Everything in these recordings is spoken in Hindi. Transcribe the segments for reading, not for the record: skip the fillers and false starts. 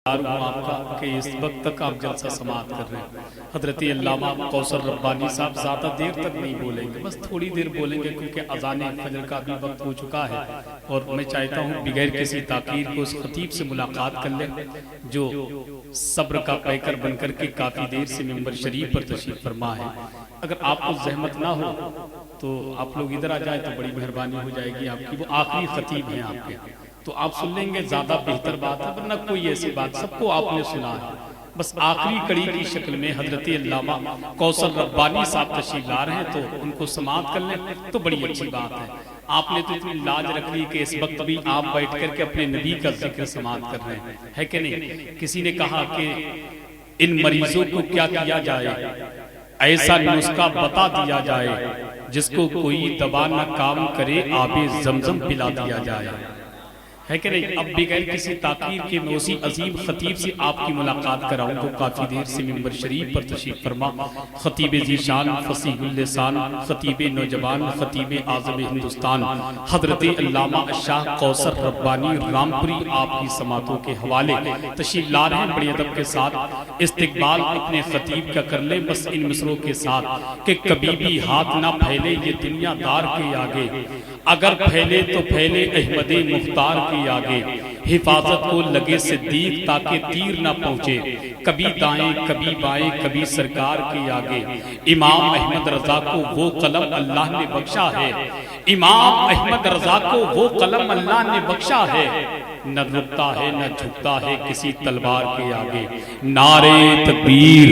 आपका कि इस वक्त तक आप जलसा समाअत कर रहे हैं। हजरत अल्लामा कौसर रब्बानी साहब ज़्यादा देर तक नहीं बोलेंगे, बस थोड़ी देर बोलेंगे क्योंकि अज़ान फजर का भी वक्त हो चुका है और मैं चाहता हूँ बगैर किसी ताकीर को उस खतीब से मुलाकात कर लें जो सब्र का पैकर बनकर के काफ़ी देर से मिंबर शरीफ पर तशरीफ फरमा है। अगर आपको जहमत ना हो तो आप लोग इधर आ जाए तो बड़ी मेहरबानी हो जाएगी आपकी। वो आखिरी खतीब हैं आपके, तो आप सुन लेंगे, ज्यादा बेहतर बात है, वरना कोई ऐसी बात सबको आपने सुना है। बस आखिरी कड़ी की शक्ल में हजरत अल्लामा कौसर रब्बानी साहब तशरीफ ला रहे हैं, तो उनको समाअत कर लें तो बड़ी अच्छी बात है। आपने तो इतनी लाज रख ली कि इस वक्त भी आप बैठ करके अपने नबी का जिक्र समाअत कर रहे हैं, है कि नहीं। किसी ने कहा कि इन मरीजों को क्या किया जाए, ऐसा नुस्खा बता दिया जाए जिसको कोई दवा न काम करे, आबे जमजम पिला दिया जाए, है कि नहीं। अब बगैर किसी ताकीर के मैं उसी अजीम खतीब से आपकी मुलाकात कराऊं जो काफी देर से मिंबर शरीफ पर तशरीफ फरमा, खतीब जीशान, फसीहुल लिसान, खतीब नौजवान, खतीब आज़म हिंदुस्तान, हजरत अल्लामा शाह कौसर रब्बानी रामपुरी आपकी समातों के हवाले तशरीफ ला रहे हैं। बड़े अदब के साथ इस्तिकबाल अपने खतीब का कर ले, बस इन मिसरों के साथ कि कभी भी हाथ ना फैले ये दुनियादार के आगे, अगर फैले तो फैले अहमद मुख्तार के आगे, हिफाजत को लगे सिद्दीक ताकि तीर ना पहुंचे, कभी दाएं कभी बाएं कभी सरकार के आगे। इमाम अहमद रजा को वो कलम अल्लाह ने बख्शा है, इमाम अहमद रजा को वो कलम अल्लाह ने बख्शा है, न रुकता है न झुकता है किसी तलवार के आगे। नारे तकबीर,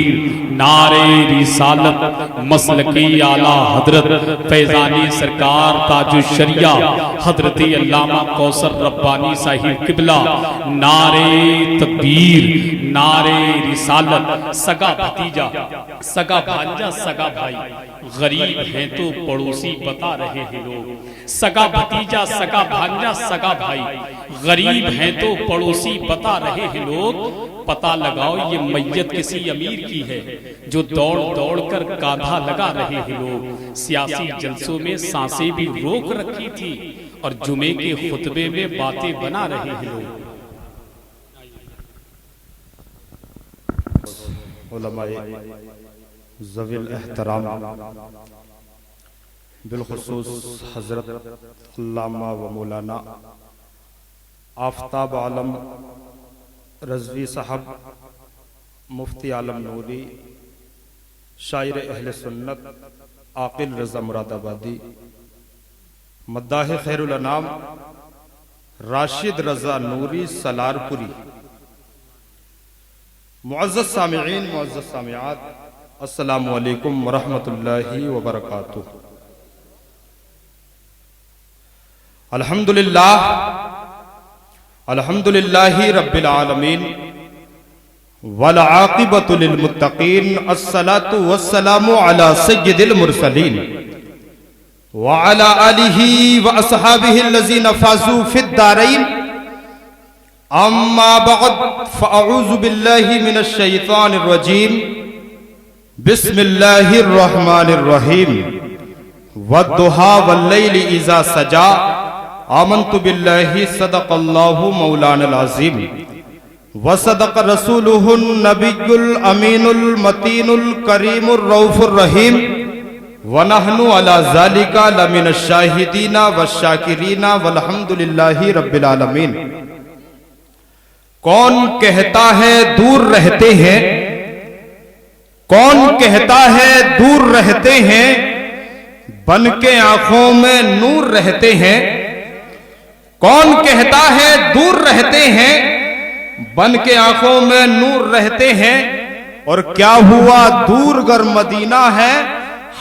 नारे रिसालत, मसलकी आला हजरत फैजानी सरकार ताजुश शरिया हजरत अल्लामा कौसर रब्बानी साहिब किबला। नारे तकबीर, नारे रिसालत। सगा भतीजा, सगा भांजा, सगा भाई, गरीब हैं तो पड़ोसी बता रहे हैं लोग। सगा भतीजा, सगा भांजा, सगा भाई, गरीब हैं तो पड़ोसी बता रहे हैं लोग। पता लगाओ ये मैयत किसी अमीर की है जो दौड़ दौड़ कर कांधा लगा रहे हैं लोग। सियासी जलसों में सांसें भी रोक रखी थी और जुमे के खुतबे में बातें बना रहे हैं लोग। उलमाए ज़वील एहतराम, बिलखुसूस हजरत अल्लामा व मौलाना आफ्ताब आलम रज़वी साहब, मुफ्ती आलम नूरी, शायर अहले सुन्नत आकिल रज़ा मुरादाबादी, मद्दाह खैरुल अनाम राशिद रज़ा नूरी सलारपुरी, मुअज़्ज़ज़ सामिईन, मुअज़्ज़ज़ सामिआत, अस्सलामु अलैकुम व रहमतुल्लाहि व बरकातुहू। अल्हम्दुलिल्लाह, अल्हम्दुलिल्लाहि रब्बिल आलमीन, वल आक़िबतु लिल मुत्तक़ीन, अस्सलातु वस्सलामु अला सय्यिदिल मुरसलीन व अला आलिहि व अस्हाबिहि allज़ीना फ़ाज़ू फ़िद दारैन। अम्मा बअद फ़अऊज़ु बिल्लाहि मिनश शैतानिर रजीम। बिस्मिल्लाहिर रहमानिर रहीम। वद्दुहा वल्लैलि इज़ा सजा। आमन्तु बिल्लाहि सदक़ल्लाहु मौलानल अज़ीम व सदक़ रसूलुहुन नबियुल अमीनुल मतीनुल करीमुर रऊफ़ुर रहीम व नहनु अला ज़ालिका लमिनश शाहिदीना वश्शाकिरीना वल्हम्दुलिल्लाहि रब्बिल आलमीन। कौन कहता है दूर रहते हैं, कौन कहता है दूर रहते हैं, बन के आंखों में नूर रहते हैं। कौन कहता है दूर रहते हैं, बन के आंखों में नूर रहते हैं। और क्या हुआ दूर गर मदीना है,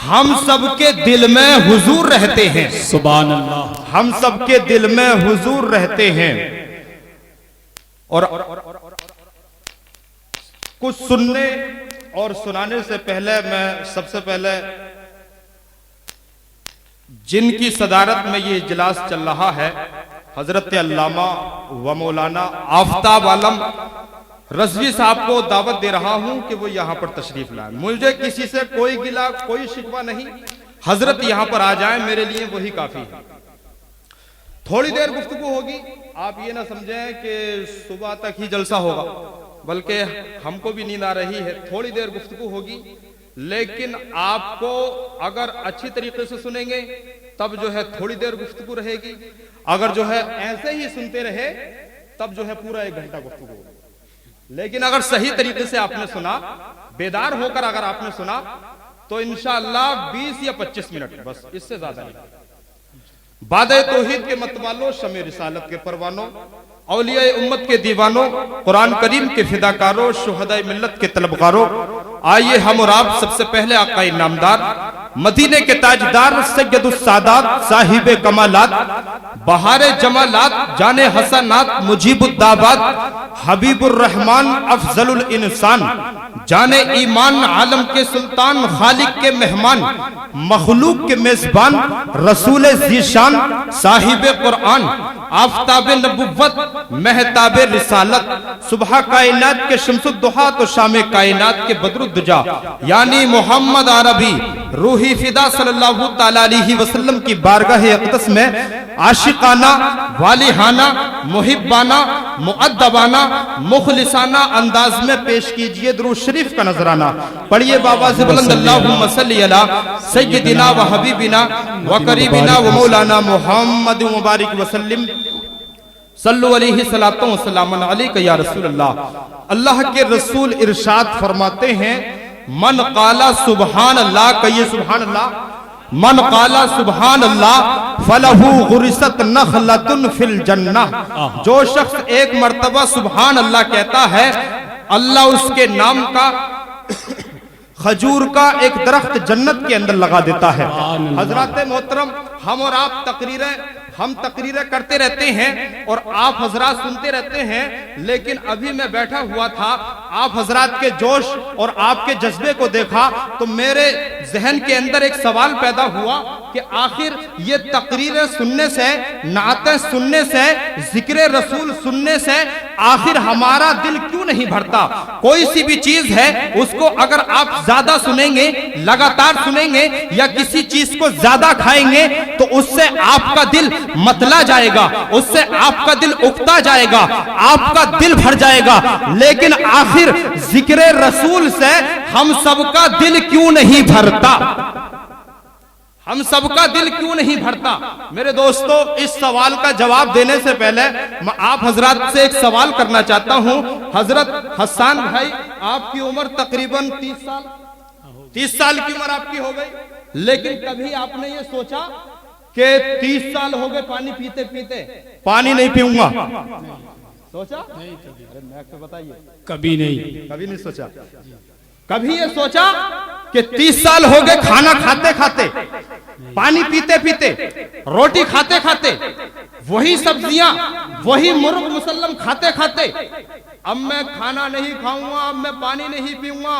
हम सबके दिल में हुजूर रहते हैं। सुभान अल्लाह। हम सबके दिल में हुजूर रहते हैं। और कुछ सुनने और सुनाने से पहले मैं सबसे पहले जिनकी सदारत में ये इजलास चल रहा है, हजरत अल्लामा व मौलाना आफ्ताब आलम रज़वी साहब को दावत दे रहा हूं कि वो यहां पर तशरीफ लाएं। मुझे किसी से कोई गिला कोई शिकवा नहीं, हजरत यहां पर आ जाएं, मेरे लिए वही काफी है। थोड़ी देर गुफ्तगू होगी, आप ये ना समझें कि सुबह तक ही जलसा होगा। बल्कि हमको भी नींद आ रही है, थोड़ी देर गुफ्तगू होगी, लेकिन आपको अगर अच्छी तरीके से सुनेंगे तब जो है थोड़ी देर गुफ्तगू रहेगी, अगर जो है ऐसे ही सुनते रहे तब जो है पूरा 1 घंटा गुफ्तगू होगी। लेकिन अगर सही तरीके से आपने सुना, बेदार होकर अगर आपने सुना, तो इंशाअल्लाह 20 या 25 मिनट, बस इससे ज्यादा नहीं। बादे तौहीद के मतवालों, शमे रिसालत के परवानों, औलिया उम्मत के दीवानों, कुरान करीम के फिदाकारों, शुहदाए मिल्लत के तलबगारों, आइए हम और आप सबसे पहले आका नामदार, मदीने के ताजदार, सैयदुस सादात, साहिबे कमालात, बहारे जमालात, जाने हसनात, मुजीबुद्दाबात, हबीबुर रहमान, अफजलुल इंसान, जाने ईमान, आलम के सुल्तान, खालिक के मेहमान, मखलूक के मेजबान, रसूल जीशान, साहिबे कुरान, आफताब नबुव्वत, महताब रिसालत, सुबह कायनात के शम्सुद्दुहा तो शाम कायनात के बदरुद्दुजा, यानी मोहम्मद अरबी रूही फिदा सल्लल्लाहु तआला अलैहि वसल्लम की बारगाह अक़दस में आशिकाना, वालिहाना, मुहिब्बाना, मुअद्दबाना, मुखलिसाना अंदाज में पेश कीजिए दुरूद शरीफ का नजराना। पढ़िए बाबा से बुलंद अल्लाहुम्मा सल्ली अला सय्यदिना व हबीबिना व करीबिना व मौलाना मुहम्मद मुबारक वसल्लम सल्लु अलैहि सलातो व सलामन अलैका या रसूल अल्लाह। अल्लाह के रसूल इरशाद फरमाते हैं, मन काला सुबहान अल्लाह, कहिए सुबहान अल्लाह, मन काला सुबहान अल्लाह फलहू गुरिसत नखलतुन फिल जन्नह। जो शख्स एक मर्तबा सुबहान अल्लाह कहता है, अल्लाह उसके नाम का खजूर का एक दरख्त जन्नत के अंदर लगा देता है। हजरात मोहतरम, हम और आप तकरीरें करते रहते हैं और आप हजरात सुनते रहते हैं, लेकिन अभी मैं बैठा हुआ था, आप हजरात के जोश और आपके जज्बे को देखा तो मेरे जहन के अंदर एक सवाल पैदा हुआ कि आखिर ये तकरीरें सुनने से, नातें सुनने से, जिक्र रसूल सुनने से आखिर हमारा दिल क्यों नहीं भरता। कोई सी भी चीज है उसको अगर आप ज्यादा सुनेंगे, लगातार सुनेंगे या किसी चीज को ज्यादा खाएंगे तो उससे आपका दिल मतला जाएगा, उससे आपका दिल उकता जाएगा, आपका दिल भर जाएगा। लेकिन आखिर जिक्र रसूल से हम सबका दिल क्यों नहीं भरता, हम सबका दिल क्यों नहीं भरता। मेरे दोस्तों, इस सवाल का जवाब देने से पहले मैं आप हजरत से एक सवाल करना चाहता हूं। हजरत हसन भाई, आपकी उम्र तकरीबन 30 साल की उम्र आपकी हो गई, लेकिन कभी आपने ये सोचा कि 30 साल हो गए पानी पीते पीते पानी नहीं पीऊंगा? सोचा? अरे मैं बताइए, कभी नहीं सोचा। कभी ये सोचा कि 30 साल हो गए खाना खाते खाते, पानी पीते पीते, रोटी खाते खाते, वही सब्जियां, वही मुर्ग मुसल्लम खाते खाते, अब मैं खाना नहीं खाऊंगा, अब मैं पानी नहीं पीऊंगा।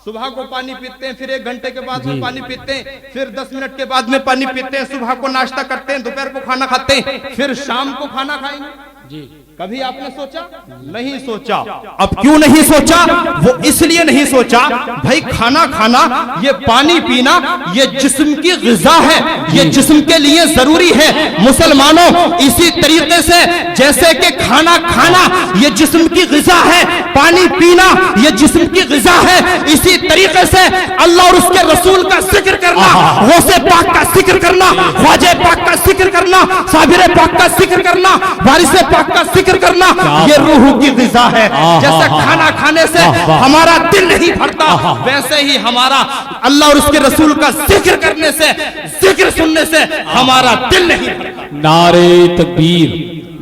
सुबह को पानी पीते हैं, फिर 1 घंटे के बाद में पानी पीते हैं, फिर 10 मिनट के बाद में पानी पीते हैं, सुबह को नाश्ता करते हैं, दोपहर को खाना खाते हैं, फिर शाम को खाना खाएंगे जी। कभी आपने सोचा? नहीं सोचा। अब क्यों नहीं सोचा? वो इसलिए नहीं सोचा, भाई खाना खाना, ये पानी पीना, ये जिस्म की ग़िज़ा है, ये जिस्म के लिए जरूरी है। मुसलमानों, इसी तरीके से जैसे कि खाना खाना ये जिस्म की ग़िज़ा है, पानी पीना ये जिस्म की ग़िज़ा है, इसी तरीके से अल्लाह और उसके रसूल का जिक्र करना, गौसे पाक का जिक्र करना, ख्वाजा पाक का जिक्र करना, साबिर पाक का जिक्र करना, वारिस पाक का जिक्र करना, ये रूह की ग़िज़ा है। जैसे खाना खाने से हमारा दिल नहीं भरता, वैसे ही हमारा अल्लाह और उसके रसूल का जिक्र करने से, जिक्र सुनने से हमारा दिल नहीं भरता। नारे तकबीर,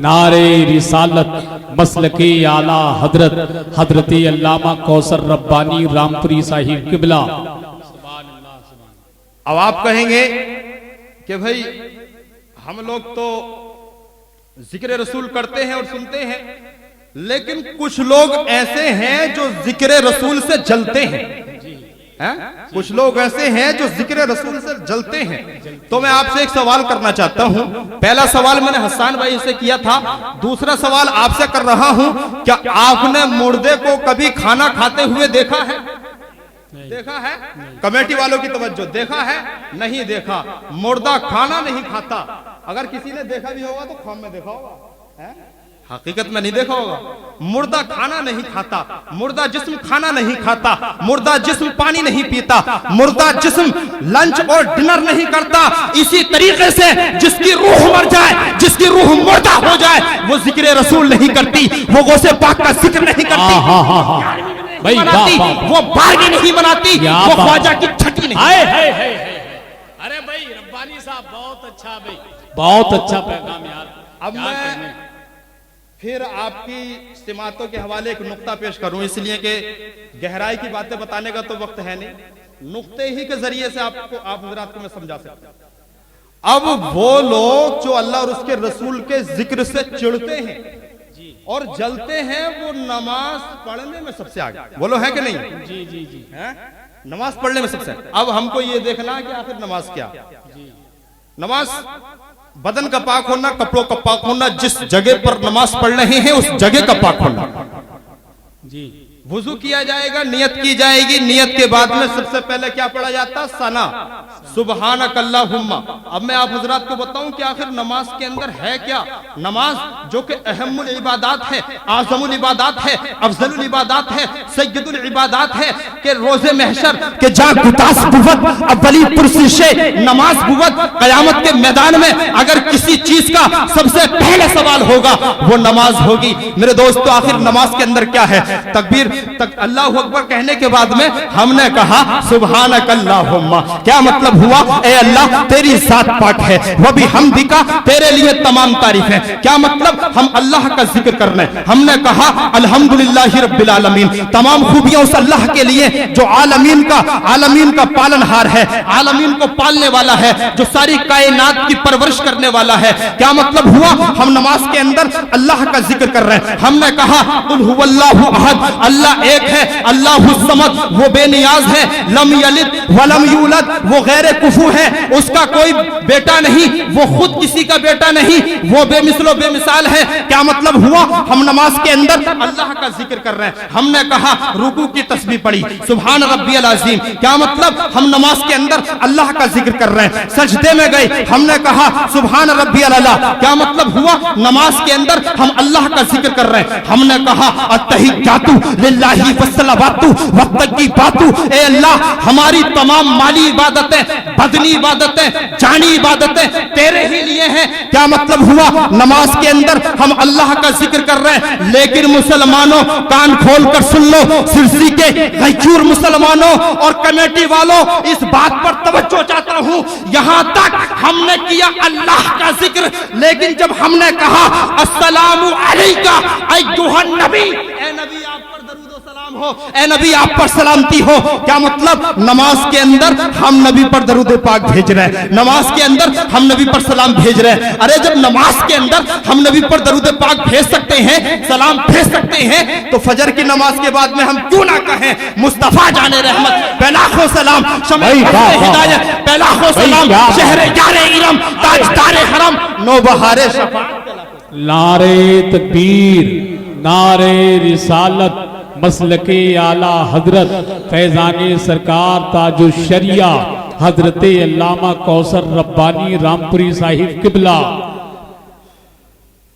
नारे रिसालत, मसलके आला हजरत हजरत अल्लामा कौसर रब्बानी रामपुरी साहिब किबला। अब आप कहेंगे कि भाई हम लोग तो जिक्र रसूल करते हैं और सुनते हैं, लेकिन कुछ लोग ऐसे हैं जो जिक्र रसूल से जलते हैं, कुछ लोग ऐसे हैं जो जिक्र रसूल से जलते हैं। तो मैं आपसे एक सवाल करना चाहता हूं। पहला सवाल मैंने हसन भाई से किया था, दूसरा सवाल आपसे कर रहा हूं, क्या आपने मुर्दे को कभी खाना खाते हुए देखा है? देखा है? कमेटी वालों की तवज्जो, देखा है? नहीं देखा। मुर्दा खाना नहीं खाता। अगर किसी ने देखा भी होगा तो ख्वाब में देखा होगा, हकीकत में नहीं देखा होगा। मुर्दा खाना नहीं खाता, मुर्दा जिस्म खाना नहीं खाता, मुर्दा जिस्म पानी नहीं पीता, मुर्दा जिस्म लंच और डिनर नहीं करता। इसी तरीके से जिसकी रूह मर जाए, जिसकी रूह मुर्दा हो जाए, वो जिक्र रसूल नहीं करती, वो गौसे पाक का जिक्र नहीं करती, बनाती, वो बारगी नहीं बनाती, वो ख्वाजा की छठी नहीं। अरे भाई रब्बानी साहब बहुत अच्छा भाई, बहुत अच्छा पैगाम यार। अब मैं फिर आपकी सिमातों के हवाले एक नुक्ता पेश करूं, इसलिए कि गहराई की बातें बताने का तो वक्त है नहीं, नुक्ते ही के जरिए से आपको आप हजरात को मैं समझा सकता हूं। अब वो लोग जो अल्लाह और उसके रसूल के जिक्र से चिढ़ते हैं और जलते हैं, वो नमाज पढ़ने में सबसे आगे बोलो है कि नहीं? जी जी जी है? नमाज पढ़ने में सबसे। अब हमको ये देखना कि आखिर नमाज क्या। नमाज बदन का पाक होना, कपड़ों का पाक होना, जिस जगह पर नमाज पढ़ रहे हैं उस जगह का पाक होना। जी वुजू किया जाएगा, नियत की जाएगी, नियत के बाद में सबसे पहले क्या पढ़ा जाता? सना सुबहानक अल्लाहुम्मा। अब मैं आप हजरात को बताऊं कि आखिर नमाज के अंदर है क्या। नमाज जो कि अहमुल इबादात है, आजमुल इबादात है, अफजलुल इबादात है, सय्यदुल इबादात है, कि रोजे महशर के जा गुतास बुवत अव्वली पुरसिशे नमाज बुवत, कयामत के मैदान में अगर किसी चीज का सबसे पहले सवाल होगा वो नमाज होगी। मेरे दोस्तों आखिर नमाज के अंदर क्या है? तकबीर तक अल्लाह अकबर कहने के बाद में हमने कहा सुबहानक अल्लाहुम्मा। क्या मतलब हुआ? ए अल्लाह तेरी जात पाक है, वह भी हमदी का तेरे लिए तमाम तारीफ है। क्या मतलब? हम अल्लाह का जिक्र कर रहे हैं। हमने कहा अल्हम्दुलिल्लाहि रब्बिल आलमीन, तमाम खूबियां उस अल्लाह के लिए जो आलमीन का पालनहार है, आलमीन को पालने वाला है, जो सारी कायनात की परवरिश करने वाला है। क्या मतलब हुआ? हम नमाज के अंदर अल्लाह का जिक्र कर रहे हैं। हमने कहा कुल हुवल्लाहु अहद, अल्लाह एक है, अल्लाहु समद, वो बेनियाज है, लम यलिद वलम यूलद, वो गैर कुफू है, उसका कोई बेटा नहीं, वो खुद किसी का बेटा नहीं, वो बेमिसलो बेमिसाल है। क्या मतलब हुआ? हम नमाज के अंदर अल्लाह का जिक्र कर रहे हैं। हमने कहा रुकू की तस्बीह पढ़ी सुभान रब्बियल अज़ीम। क्या मतलब? हम नमाज के अंदर अल्लाह का जिक्र कर रहे हैं। सजदे में गए, हमने कहा सुभान रब्बियल अला। क्या मतलब हुआ? नमाज के अंदर हम अल्लाह का जिक्र कर रहे हैं। हमने कहा अत्तहियातु लिल्लाहि वस्सलावातु वत्तकीबातु। ए अल्लाह हमारी तमाम माली इबादतें, बदनी इबादतें, जानी इबादतें तेरे ही लिए हैं। क्या मतलब हुआ? नमाज के अंदर हम अल्लाह का जिक्र कर रहे हैं। लेकिन मुसलमानों कान खोल कर सुन लो, सिरसी के गैचूर मुसलमानों और कमेटी वालों, इस बात पर तवज्जो चाहता हूं, यहां तक हमने किया अल्लाह का जिक्र, लेकिन जब हमने कहा अस्सलामु अलैका अय्युहन नबी, ए नबी आप पर दरूद व सलाम हो, ए नबी आप पर सलामती हो। क्या मतलब? नमाज के अंदर हम नबी पर दरूद पाक भेज रहे हैं, नमाज के अंदर हम नबी पर सलाम भेज रहे हैं। अरे जब नमाज के अंदर हम नबी पर दरूद पाक भेज सकते हैं, सलाम भेज सकते हैं, तो फजर की नमाज के बाद में हम क्यों ना कहें मुस्तफा जाने रहमत पहलाखो सलाम, शमे हिदायत पहलाखो सलाम, शहरे जारे इरम, ताजदारे हरम, नौबहारे शफाअत। नारे तकबीर, नारे रिसालत, मसलके आला हजरत फैजाने सरकार ताजुश शरिया हजरत अल्लामा कौसर रब्बानी रामपुरी साहिब किबला।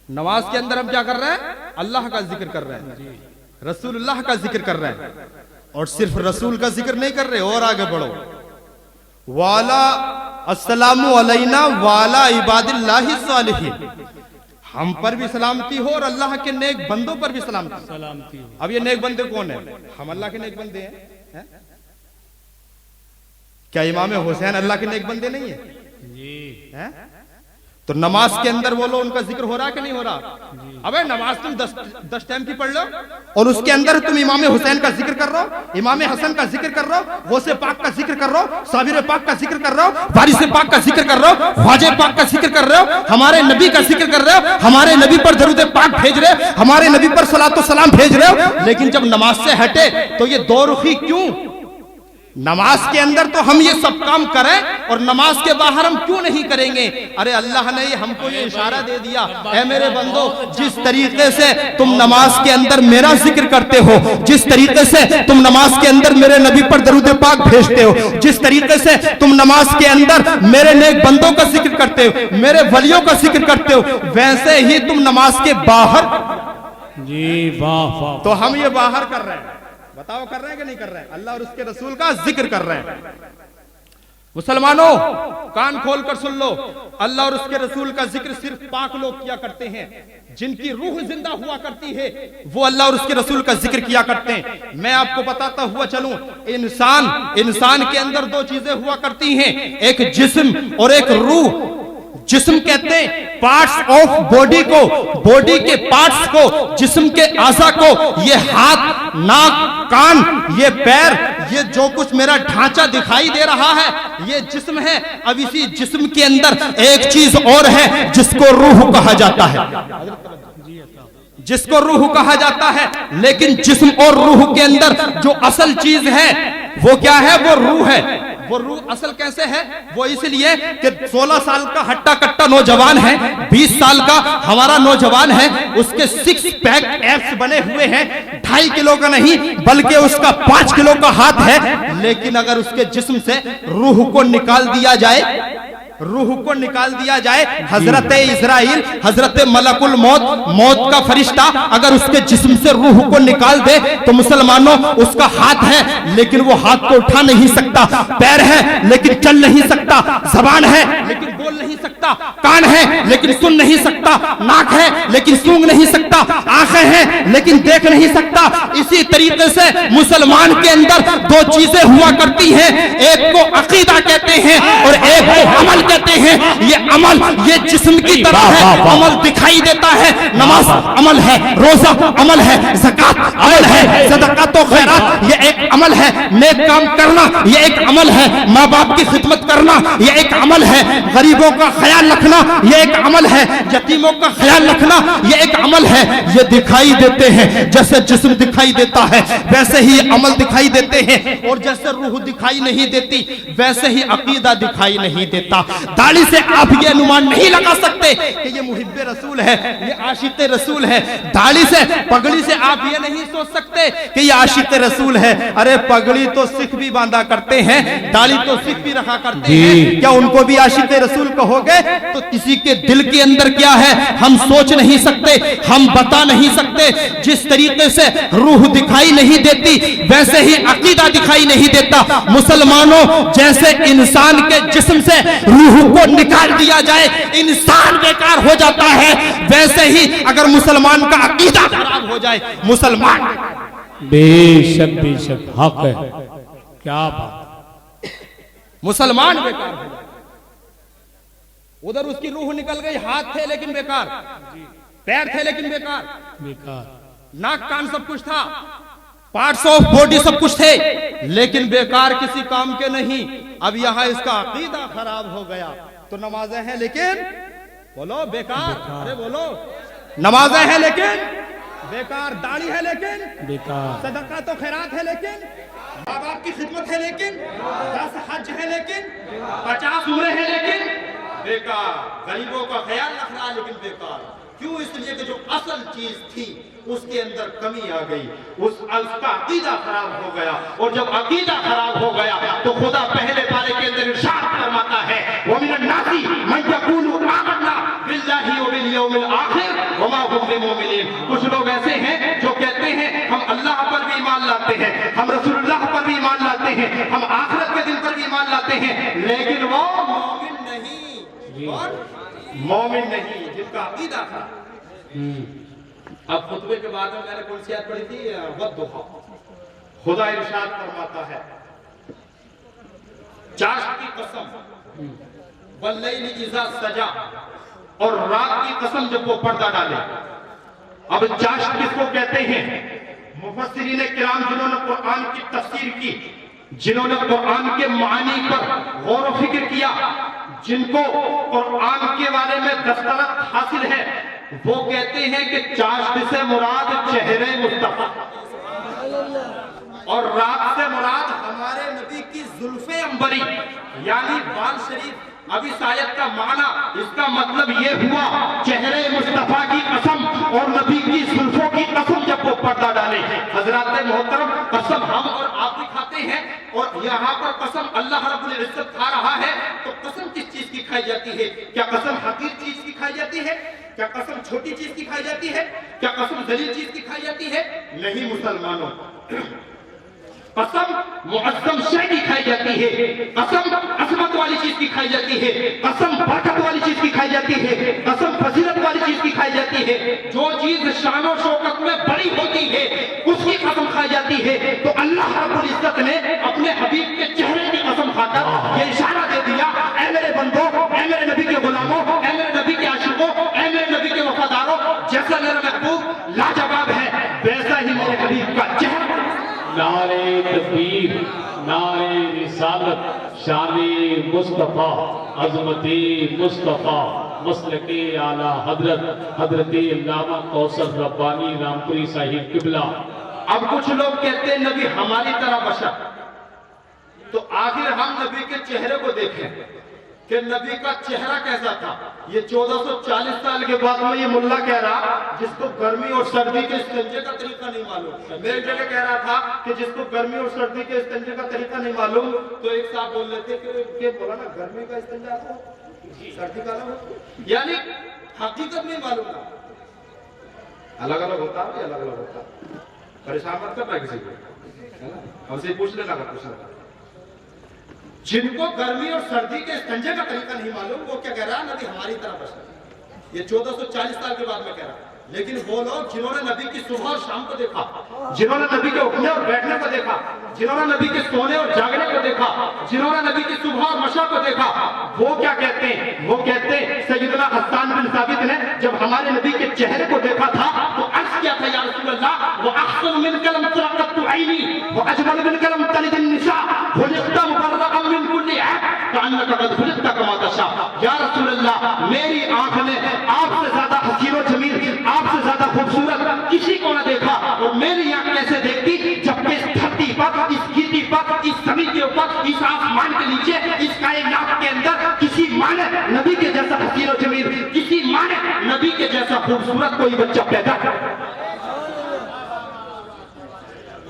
नमाज के अंदर हम क्या कर रहे हैं? अल्लाह का जिक्र कर रहे हैं, रसूलुल्लाह का जिक्र कर रहे हैं। और सिर्फ रसूल का जिक्र नहीं कर रहे, और आगे बढ़ो, वाला अस्सलामु अलैना वाला इबादिल्लाहि सालिहीन, हम पर भी सलामती हो और अल्लाह के नेक बंदों पर भी सलामती हो। अब ये नेक बंदे कौन है? हम अल्लाह के नेक बंदे हैं। क्या इमाम हुसैन अल्लाह के नेक बंदे नहीं है? जी है? तो नमाज के अंदर बोलो उनका जिक्र हो रहा कि नहीं हो रहा? अबे नमाज तुम 10 टाइम की पढ़ लो और उसके अंदर तुम इमाम हुसैन का जिक्र कर रहे हो, इमाम हसन का जिक्र कर रहे हो, गौसे पाक का जिक्र कर रहे हो, साबिर पाक का जिक्र कर रहे हो, वारिस पाक का जिक्र कर रहे हो, ख्वाजा पाक का जिक्र कर रहे हो, हमारे नबी का जिक्र कर रहे हो, हमारे नबी पर दरूद पाक भेज रहे हो, हमारे नबी पर सलातो सलाम भेज रहे हो। लेकिन जब नमाज से हटे तो ये दो रुखी क्यों? नमाज के अंदर तो हम ये सब काम करें और नमाज के बाहर हम क्यों नहीं करेंगे? अरे अल्लाह ने हमको ये इशारा दे दिया, ऐ मेरे बंदो, जिस तरीके से तुम नमाज के अंदर मेरा जिक्र करते हो, जिस तरीके से तुम नमाज के अंदर मेरे नबी पर दरूद पाक भेजते हो, जिस तरीके से तुम नमाज के अंदर मेरे नेक बंदों का जिक्र करते हो, मेरे वलियों का जिक्र करते हो, वैसे ही तुम नमाज के बाहर जी वाह वाह। तो हम ये बाहर कर रहे हैं, बताओ कर रहे हैं कि नहीं कर रहे हैं? अल्लाह और उसके रसूल का जिक्र कर रहे हैं। मुसलमानों कान खोल कर सुन लो, अल्लाह और उसके रसूल का जिक्र सिर्फ पाक लोग किया करते हैं, जिनकी रूह जिंदा हुआ करती है वो अल्लाह और उसके रसूल का जिक्र किया करते हैं। मैं आपको बताता हुआ चलूं, इंसान के अंदर दो चीजें हुआ करती हैं, एक जिस्म और एक रूह। जिस्म कहते हैं पार्ट्स ऑफ बॉडी को, बॉडी के पार्ट्स को, जिस्म के आज़ा को, ये हाथ, नाक, कान, ये पैर, ये जो कुछ मेरा ढांचा दिखाई दे रहा है ये जिस्म है। अब इसी जिस्म के अंदर एक चीज और है जिसको रूह कहा जाता है, जिसको रूह कहा जाता है। लेकिन जिस्म और रूह के अंदर जो असल चीज है वो क्या है? वो रूह है। वो रूह असल कैसे है? वो इसलिए कि 16 साल का हट्टा कट्टा नौजवान है, 20 साल का हमारा नौजवान है, उसके 6 पैक एब्स बने हुए हैं, 2.5 किलो का नहीं बल्कि उसका 5 किलो का हाथ है। लेकिन अगर उसके जिस्म से रूह को निकाल दिया जाए, रूह को निकाल दिया जाए, हजरत इजराइल, हजरत मलकुल मौत, मौत का फरिश्ता अगर उसके जिस्म से रूह को निकाल दे तो मुसलमानों उसका हाथ है लेकिन वो हाथ को उठा नहीं सकता, पैर है लेकिन चल नहीं सकता, जबान है लेकिन बोल नहीं सकता, कान है लेकिन सुन नहीं सकता, नाक है लेकिन सूंघ नहीं सकता, आंखें हैं लेकिन देख नहीं सकता। इसी तरीके से मुसलमान के अंदर दो चीजें हुआ करती हैं, एक को अकीदा कहते हैं और एक को अमल कहते हैं। ये अमल ये जिस्म की तरह है, अमल दिखाई देता है। नमाज अमल है, रोजा अमल है, ज़कात अमल है, सदका तो खैरात ये एक अमल है, नेक काम करना ये एक अमल है, माँ बाप की खिदमत करना ये एक अमल है, गरीबों का ख्याल रखना ये एक अमल है, यतीमों का ख्याल रखना ये एक अमल है। ये दिखाई देते हैं, जैसे जिस्म दिखाई देता है वैसे ही अमल दिखाई देते हैं, और जैसे रूह दिखाई नहीं देती वैसे ही अकीदा दिखाई नहीं देता। दाढ़ी से आप ये अनुमान नहीं लगा सकते कि ये मुहिब्बे रसूल है, ये आशिक़े रसूल है। दाढ़ी से, पगड़ी से आप ये नहीं सोच सकते कि ये आशिक़े रसूल है। अरे पगड़ी तो सिख भी बांधा करते हैं, दाढ़ी तो सिख भी रखा करते हैं, क्या उनको भी आशिक़े रसूल कहोगे? तो किसी के दिल के अंदर क्या है हम सोच नहीं सकते, हम बता नहीं सकते। जिस तरीके से रूह दिखाई नहीं देती वैसे ही अकीदा दिखाई नहीं देता। मुसलमानों जैसे इंसान के जिस्म से रूह को निकाल दिया जाए इंसान बेकार हो जाता है, वैसे ही अगर मुसलमान का अकीदा खराब हो जाए मुसलमान बेशक हक है। क्या बात, मुसलमान बेकार हो जाए। उधर उसकी रूह निकल गई, हाथ थे लेकिन बेकार, पैर थे लेकिन बेकार, नाक कान सब कुछ था, पार्ट्स ऑफ बॉडी सब कुछ थे लेकिन बेकार, किसी काम के नहीं। अब यहां इसका अकीदा खराब हो गया तो नमाजें हैं लेकिन बोलो बेकार, अरे बोलो नमाजें हैं लेकिन बेकार, दाढ़ी है लेकिन बेकार, सदका तो खैरात है लेकिन, माँ बाप की खिदमत है लेकिन, 10 हज है लेकिन, 50 उम्रे है लेकिन बेकार, गरीबों का ख्याल रखना लेकिन बेकार। क्यों? इसलिए कि जो असल चीज थी उसके अंदर कमी आ गई, उसका अकीदा खराब हो गया, और जब अकीदा खराब हो गया तो खुदा पहले पारे के अंदर इरशाद फरमाता है, व मिनन नासी मन यक़ूलु आमन्ना बिल्लाहि व बिल यौमिल आखिर व मा हुम बिमुमिनीन। कुछ लोग ऐसे हैं जो कहते हैं हम अल्लाह पर भी ईमान लाते हैं, हम रसूलुल्लाह पर भी ईमान लाते हैं, हम आखिरत के दिन पर भी ईमान लाते हैं, लेकिन वो मोमिन नहीं, और मोमिन नहीं जिनका अकीदा था। अब खुतबे के बाद में मैंने कौन सी आयत पढ़ी थी? वद्दुहा। खुदा इरशाद फरमाता है, चाश्त की कसम, वल्लैल इज़ा सजा, और रात की कसम जब वो पर्दा डाले। अब चाश्त किसको कहते हैं? मुफस्सिरीन किराम जिन्होंने कुरान की तफसीर की, जिन्होंने कुरान के मानी पर गौर व फिक्र किया, जिनको कुरान के बारे में दस्तरत हासिल है, वो कहते हैं कि चाश्त से मुराद चेहरे मुस्तफा और रात से मुराद हमारे नबी की पैगंबरी यानी बाल शरीफ। अब इस आयत का माना, इसका मतलब ये हुआ चेहरे मुस्तफा की कसम और नबी की जुल्फों की कसम जब वो पर्दा डाले। हजरात मोहतरम, कसम हम और आप भी खाते हैं और यहाँ पर कसम अल्लाह रब्बुल इज्जत खा रहा है। तो कसम किस चीज की खाई जाती है? क्या कसम हकीर चीज की खाई जाती है? क्या कसम छोटी चीज की खाई जाती है? क्या कसम जलील चीज की खाई जाती है? नहीं मुसलमानों, कसम मुअज्जम शय की खाई जाती है, कसम अजमत वाली चीज की खाई जाती है, कसम बरकत वाली चीज की खाई जाती है, कसम फजीलत वाली चीज की खाई जाती है। जो चीज शान और शौकत में बड़ी होती है उसकी कसम खाई जाती है। तो अल्लाह रब्बुल इज्जत ने अपने हबीब के चेहरे की कसम खाकर ये इशारा दे दिया, ऐ मेरे बंदों, ऐ मेरे नबी के गुलामों, ऐ मेरे नबी के आशिकों, ऐ मेरे नबी के वफादारों, जैसा मेरा महबूब लाजवाब है वैसा ही मेरे हबीब का चेहरा। नारे तकबीर, नारे रिसालत, शाने मुस्तफा, अजमते मुस्तफा, मसलके आला हजरत हजरते अल्लामा कौसर रब्बानी रामपुरी साहिब किबला। अब कुछ लोग कहते हैं नबी हमारी तरह बशर, तो आखिर हम नबी के चेहरे को देखें कि नबी का चेहरा कैसा था। ये 1440 साल के बाद में ये मुल्ला कह रहा जिसको गर्मी और सर्दी के इस्तेंजे का तरीका नहीं मालूम। मेरे जगह कह रहा था कि जिसको गर्मी और सर्दी के इस्तेंजे का तरीका नहीं मालूम, तो एक साहब बोल लेते कि बोला ना गर्मी का इस्तेंजा आता है, सर्दी का अलग, यानी हकीकत नहीं मालूम ना। अलग अलग होता है, अलग अलग होता है। परेशान मत करना किसी को, हमसे पूछ लेना का पूछना। जिनको गर्मी और सर्दी के इस्तेंजे का तरीका नहीं मालूम वो क्या कह रहा है? नबी हमारी तरह बशर। ये 1440 साल के बाद में कह रहा है। लेकिन वो लोग जिन्होंने नबी की सुबह और शाम को देखा, जिन्होंने नबी के उठने और बैठने को देखा, जिन्होंने नबी के सोने और जागने को देखा, जिन्होंने नबी की सुबह और मशा को देखा, वो क्या कहते हैं? वो कहते हैं सैयदना हस्सान बिन साबित ने जब हमारे नबी के चेहरे को देखा था तो अर्ज किया था, या रसूल अल्लाह, वो अहसन मिन कलम तरक़त ऐनी व अजमल मिन कलम तलिद निसा खुलिक़्ता मुबर्रअन मिन कुल्ली ऐब कअन्नका क़द खुलिक़्ता कमा तशा। या रसूल अल्लाह, मेरी आंख ने आपसे ज्यादा हसीन व जमील, आपसे ज्यादा खूबसूरत किसी को न देखा। और मेरी आंख कैसे देखती? जबकि इस धरती पर, इस गिट्टी पर, इस जमीन के ऊपर, इस आसमान के नीचे, इस कायनात के अंदर किसी माँ ने नबी के जैसा हसीन व जमील, किसी माँ ने नबी के जैसा खूबसूरत कोई बच्चा पैदा कर।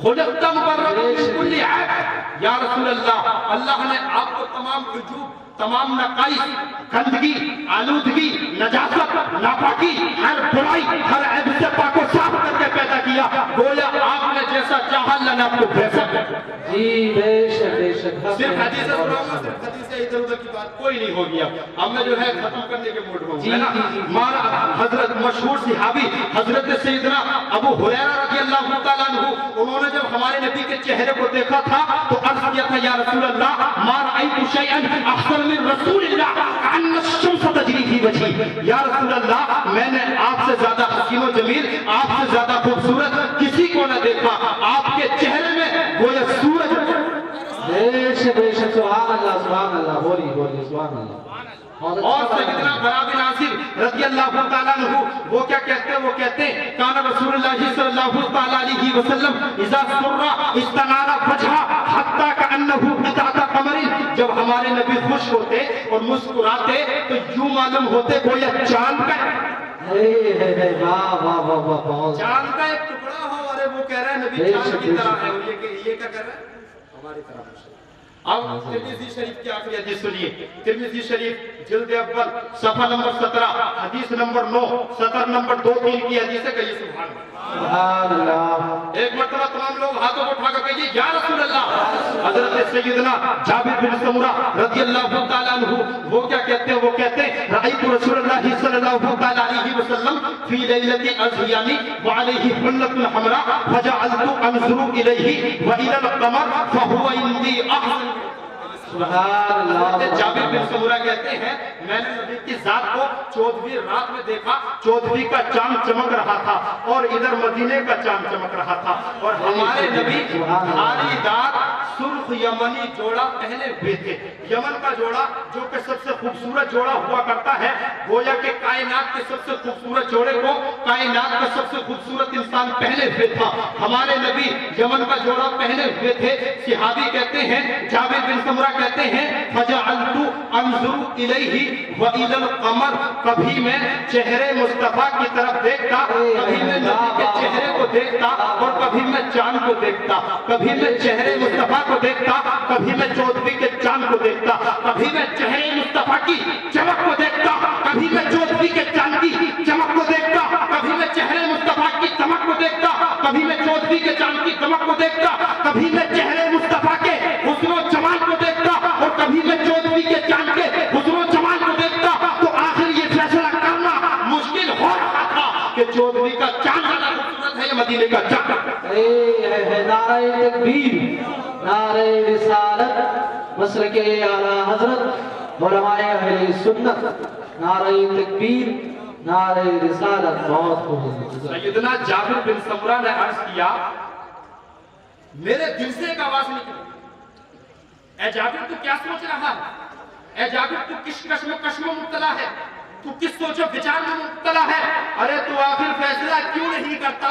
खुलिक़्ता मुबर्रअन मिन कुल्ली ऐब। या रसूल अल्लाह, अल्लाह ने आपको तमाम उजूब, तमाम नकाइस, गंदगी, आलूदगी, नजासत, नापाकी, हर बुराई, हर ऐब से पाको साफ करके पैदा किया। गोया आपने जैसा चाहा अल्लाह ने आपको वैसा किया। जी बेशक बेशक। सिर्फ हदीस सुनाऊंगा, सिर्फ हदीस से इधर उधर की बात कोई नहीं होगी। अब मैं जो है खत्म करने के मूड में हूं, है ना। माना हजरत मशहूर सहाबी हजरत सैयदना अबू हुरैरा रज़ियल्लाहु तआला अन्हु, उन्होंने जब हमारे नबी के चेहरे को देखा था तो अर्ज किया था, या रसूल अल्लाह, मा रअयतु शैअन अहसन मिन रसूलिल्लाह कअन्न अश-शम्स तजरी फी वजही। या रसूल अल्लाह, मैंने आपसे ज्यादा हसीन व जमील, आपसे ज्यादा खूबसूरत किसी को न देखा। आपके चेहरे में गोया सूरज। बेशक बेशक, सुभान अल्लाह, सुभान अल्लाह। बोलिए बोलिए, सुभान अल्लाह। और सैयदना बरा बिन आसिब रज़ियल्लाहु तआला अन्हु, वो क्या कहते हैं? वो कहते हैं, काना रसूलुल्लाह सल्लल्लाहु तआला अलैहि वसल्लम इज़ा सुर्रा इस्तनारा वजहा हत्ता कअन्नहु क़िताअत क़मरिन। जब हमारे नबी खुश होते और मुस्कुराते तो यूं मालूम होते गोया चांद का, वाह वाह वाह वाह, चांद का एक टुकड़ा हो। अरे वो कह रहा है नबी चांद की तरह है। ये क्या कर रहा है? हमारी तरह। अब तिरमिज़ी शरीफ की आखिरी हदीस सुनिए। तिरमिज़ी शरीफ जिल्द अव्वल सफ़ा नंबर 17 हदीस नंबर 9 सतर नंबर 2-3 की हदीस है। कहिए सुभान अल्लाह। एक मरतबा तमाम लोग हाथों को उठाकर कहिए, या रसूल अल्लाह। हजरत सैयदना जाबिर बिन समुरा रज़ियल्लाहु तआला अन्हु, वो क्या कहते हैं? वो कहते हैं, रअयतु रसूलल्लाह सल्लल्लाहु तआला अलैहि वसल्लम फी लैलति अज़हियानी व अलैहि हुल्लतुन हमरा फजअलतु अंजुरु इलैहि व इलल क़मर फहुवा इंदी अहसन। जाबिर बिन समुरा कहते हैं, मैंने नबी की जात को 14वीं रात में देखा। 14वीं का चांद चमक रहा था और इधर मदीने का चांद चमक रहा था। और हमारे नबी धारीदार सुर्ख यमनी जोड़ा पहने हुए थे। यमन का जोड़ा जो कि सबसे खूबसूरत जोड़ा हुआ करता है, गोया के कायनात के सबसे खूबसूरत जोड़े को कायनात का सबसे खूबसूरत इंसान पहने हुए था। हमारे नबी यमन का जोड़ा पहने हुए थे। सिहाबी कहते हैं, जाबिर बिन समुरा कहते हैं, फजअलतु अंजुरु इलैहि व इलल कमर, कभी मैं चेहरे मुस्तफा की तरफ देखता, कभी मैं नबी के चेहरे को देखता और कभी मैं चांद को देखता। कभी मैं चेहरे मुस्तफा को देखता, कभी मैं चौदहवीं के चांद को देखता। कभी मैं चेहरे मुस्तफा की चमक को देखता, कभी मैं चौदहवीं के चांद की चमक को देखता। कभी मैं चेहरे मुस्तफा की चमक को देखता, कभी मैं चौदहवीं के चांद की चमक को देखता। कभी मैं चेहरे मुस्तफा के हुस्न जमाल को देखता और कभी मैं चौदहवीं के चांद के हुस्न जमाल को देखता। तो आखिर ये फैसला करना मुश्किल हो रहा था कि चौदहवीं का चांद ज्यादा खूबसूरत है या मदीने का चांद। नारे तकबीर, नारे रिसालत, मसलके आला हजरत उलमाए अहले सुन्नत, नारे तकबीर, नारे रिसालत। बहुत खूब। सैयदना जाबिर बिन समुरा ने अर्ज किया, मेरे दिल से एक आवाज निकली, ए जाबिर तू क्या सोच रहा है? ए जाबिर तू किस कश्म में मुब्तला है? तू किस सोचो विचार में मुब्तला है? अरे तू आखिर फैसला क्यों नहीं करता?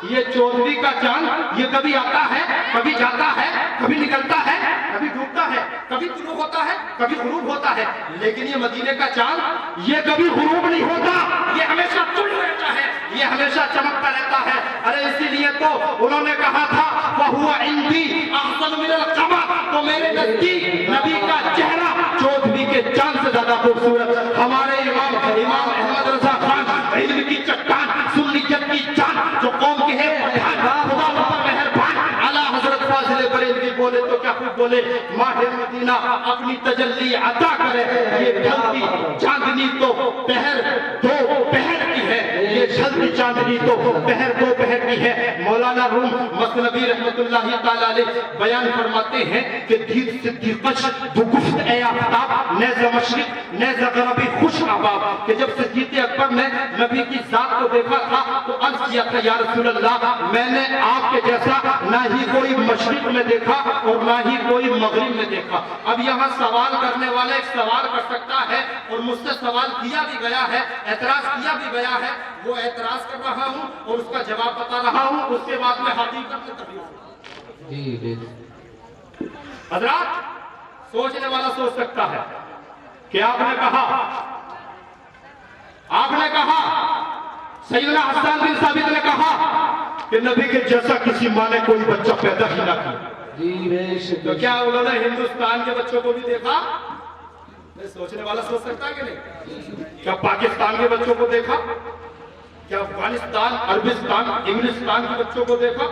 ये चौदहवीं का चांद ये कभी आता है, कभी जाता है, कभी निकलता है, कभी डूबता है, कभी तुलू होता है, कभी गुरूब होता है, लेकिन ये मदीने का चांद ये कभी गुरूब नहीं होता, ये हमेशा तुलू रहता है, ये हमेशा चमकता रहता है। अरे इसीलिए तो उन्होंने कहा था वहुवा इंदी अहसन मिनल कमर, तो मेरे नजदीक नबी का चेहरा चौदहवीं के चांद से ज्यादा खूबसूरत। हमारे इमाम अहमद रजा खान इल्म की चट्टान, सुन्नियत की जान, जो कौम के है खुदा मेहरबान, आला हजरत फाजिल बरेलवी बोले तो क्या खूब बोले, माहिर मदीना अपनी तजल्ली अता करे। ये ढलती चांदनी तो पहर दो पहर की है, ये ढलती चांदनी तो पहर दो पहर की है। मौलाना रूम मसनवी रहमतुल्लाहि ताला अलैह बयान फरमाते हैं कि दीद सिद्दीक़श दुगुफ्त ए आफ्ताब नेज़ मशरिक़ नेज़ गरबी खुश अहबाब, कि जब सिद्दीक़ अकबर ने नबी की जात को देखा था तो अर्ज किया था, या रसूल अल्लाह, मैंने आपके जैसा ना ही कोई मशरिक में देखा और ना ही कोई मगरिब में देखा। अब यहाँ सवाल करने वाला एक सवाल कर सकता है और मुझसे सवाल किया भी गया है, एतराज किया भी गया है, वो एतराज कर रहा हूँ और उसका जवाब बता रहा हूँ, उसके बाद में हकीकत में तकलीफ। हज़रात, सोचने वाला सोच सकता है कि आपने कहा सैयदना हसन बिन साबित ने कहा कि नबी के जैसा किसी माँ ने कोई बच्चा पैदा ही ना किया। तो क्या उन्होंने हिंदुस्तान के बच्चों को भी देखा? सोचने वाला सोच सकता है कि नहीं? क्या पाकिस्तान के बच्चों को देखा? क्या अफगानिस्तान, अरबिस्तान, इंग्लिस्तान के बच्चों को देखा?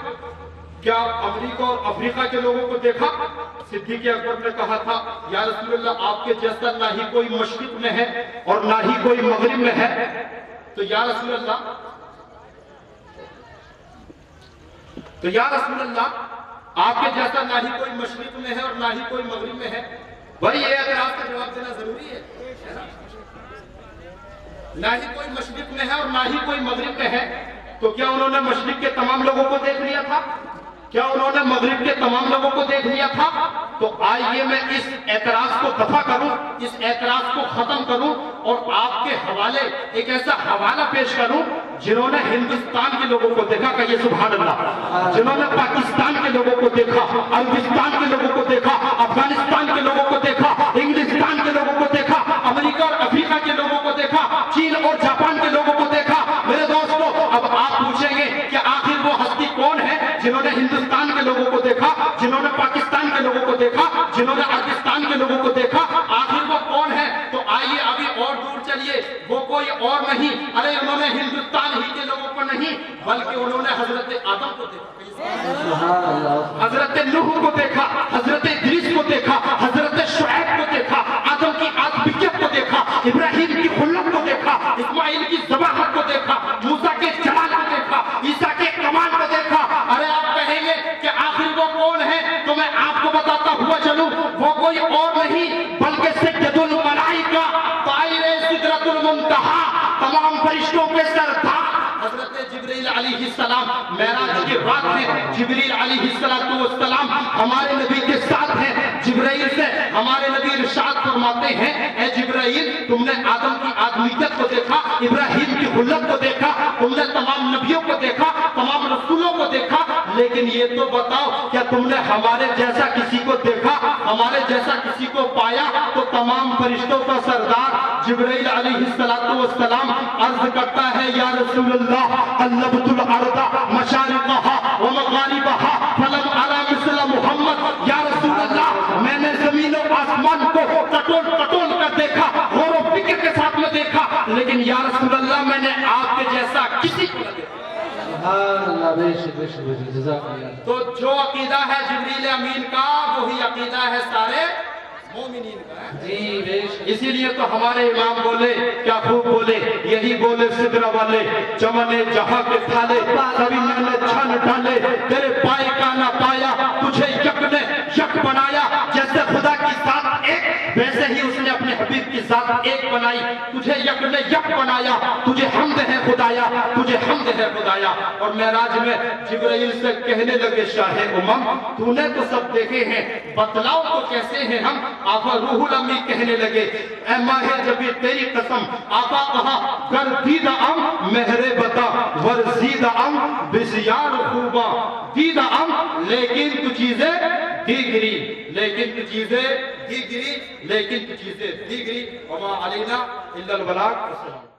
क्या अमेरिका और अफ्रीका के लोगों को देखा? सिद्दीक़ अकबर ने कहा था, या रसूलल्लाह, आपके जैसा ना ही कोई मशरिक में है और ना ही कोई मगरिब में है। तो या रसूलल्लाह, आपके जैसा ना ही कोई मशरिक में है और ना ही कोई मगरिब में है। भाई ये एतराज का जवाब देना जरूरी है। ना ही कोई मशरिक में है और ना ही कोई मगरिब में है, तो क्या उन्होंने मशरिक के तमाम लोगों को देख लिया था? क्या उन्होंने मगरिब के तमाम लोगों को देख लिया था? तो आइए मैं इस एतराज को दफा करूं, इस एतराज को खत्म करूं और आपके हवाले एक ऐसा हवाला पेश करूं जिन्होंने हिंदुस्तान के लोगों को देखा, कहिए सुभान अल्लाह, जिन्होंने पाकिस्तान के लोगों को देखा, अफगानिस्तान के लोगों को देखा, अफगानिस्तान के लोगों को देखा, इंग्लिस्तान के लोगों को देखा, अमेरिका और अफ्रीका के लोगों को देखा, चीन और जापान के लोगों को देखा। मेरे दोस्तों, अब आप पूछेंगे कि आखिर वो हस्ती कौन है जिन्होंने हिंदुस्तान के लोगों को देखा, जिन्होंने पाकिस्तान के लोगों को देखा, जिन्होंने अफगानिस्तान के लोगों को देखा? आखिर वो कौन है? तो आइए अभी और दूर चलिए, वो कोई और नहीं, अरे उन्होंने हिंदुस्तान ही के लोगों को नहीं बल्कि उन्होंने हजरत आदम को देखा, हजरत नूह को देखा, हजरत इद्रीस को देखा, हजरत शुएब को देखा, आदम की आदमियत को देखा, इब्राहिम की खुल्लत को देखा, इस्माइल की ज़बाहत को देखा, मूसा के जलाल को देखा, ईसा के कमाल को देखा। अरे आप कहेंगे कि आखिर वो कौन है? तो मैं आपको बताता हुआ चलूं, वो कोई और नहीं बल्कि सय्यदुल मलाइका, ताइरे सिदरतुल मुंतहा, तमाम फरिश्तों के सरदार हजरत जिब्रील अलैहि अलैहिस्सलाम मेराज की रात में जिब्रील अलैहिस्सलाम हमारे नबी के साथ हैं। जिब्राइल से हमारे नबी इरशाद फरमाते हैं, ए जिब्राइल, तुमने आदम की आदमियत को देखा, इब्राहिम की हुल्लत को देखा, तुमने तमाम नबियों को देखा, तमाम रसूलों को देखा, लेकिन ये तो बताओ क्या तुमने हमारे जैसा किसी को देखा, हमारे जैसा किसी को पाया? तो तमाम फरिश्तों का सरदार जिब्राइल अलैहिस्सलाम अर्ज करता है, या रसूलल्लाह, अल्लबतुल अर्दा मशारिक़हा व मग़ारिबहा फलम अरा मिस्ल मुहम्मद। या रसूलल्लाह, मैंने जमीन और आसमान को कटोल कटोल कर देखा, गौर व फिक्र के साथ में देखा, लेकिन या रसूलल्लाह मैंने आपके जैसा किसी को नहीं देखा। तो जो अकीदा है जिब्रील अमीन का, वही अकीदा है सारे मोमिनीन का है। इसीलिए तो हमारे इमाम बोले, क्या खूब बोले, यही बोले सिदरा वाले, चमने जहां के थाले सभी ने छन डाले, तेरे पाए का ना पाया, तुझे यक ने यक बनाया। जैसे खुदा की जात एक, वैसे ही उसने अपने हबीब की जात एक बनाई। तुझे यक ने यक बनाया, तुझे हमद है खुदाया, तुझे हमद है खुदाया। और मेराज में जिब्राइल से कहने लगे, शाहे उमम, तूने तो सब देखे हैं, बतलाओ तो कैसे हैं हम? आका रूहुल अमी कहने लगे, ऐ माहे जबी तेरी कसम, आका कहा गर्दीदा अम मेहरे बता वर्जीदा अम बिज़ियार खूबा दीदा अम, लेकिन तू चीजें दीगरी, लेकिन तू चीजें दीगरी, लेकिन तू चीजें दीगरी। वमा अलैना इल्लल बलाग।